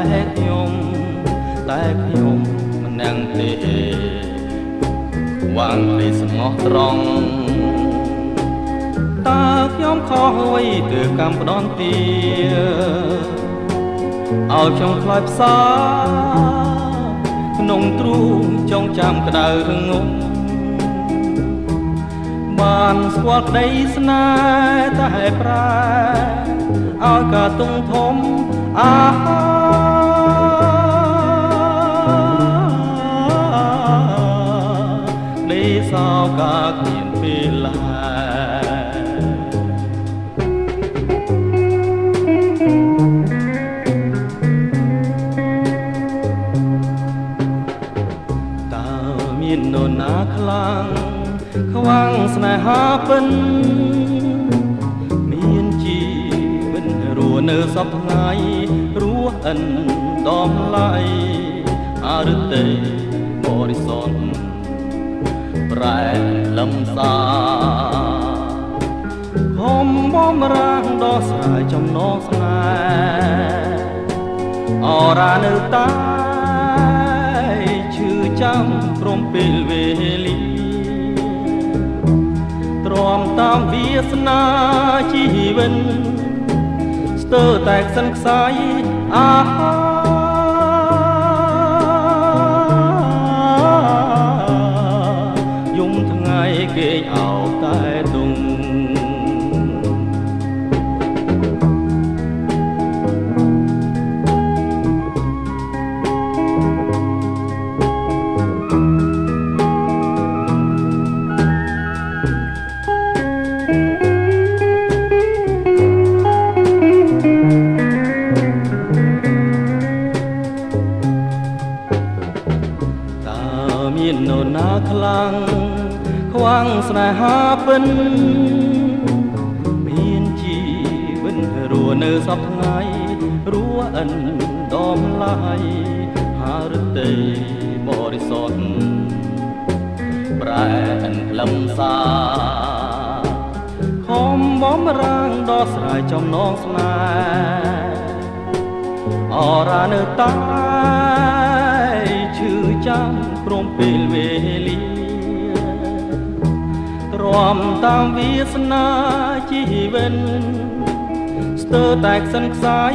ខ្ញុំតែខ្ញុំមិននឹងទេវាងពីស្មោះត្រង់តើខ្ញុំខុសអ្វីទើបកម្មផ្ដន់ទាឲ្យខ្ញុំខ្លាចផ្សាក្នុងទ្រូងចងចាំក្តៅងងបានស្គាល់ក្តីស្នេហ៍តែប្រែឲ្យកាទុងធំនេះសោកាគ្មានពេលឡាមាននរណាខ្លាំងខ្វាំងស្នេហាពិនមានជីវិតរស់នៅសពថ្ងៃរស់អិនដំឡៃអរទេបរិសុទ្ធប្រែលំសាខំបំរាំងដោះស្រាយចំណងស្នេហ៍អរានៅតាឈឺចាំព្រមពេលវេលាទ្រាំតាមវាសនាជីវិតស្ទើរតែខ្សិនខ្សាយយំថ្ងៃគេអោបតែទុំមាននរណាខ្លាំងខ្វាំងស្នេហាពិនមានជីវិតរស់នៅសពថ្ងៃរស់អិនដំឡៃហារទេបរិសុទ្ធប្រែអិនខ្លឹមសារខំបំរាំងដោះស្រាយចំណងស្នេហ៍អរានៅតាឈឺចាំព្រមពេលវេលាទ្រាំតាមវាសនាជីវិតស្ទើរតែខ្សិនខ្សាយ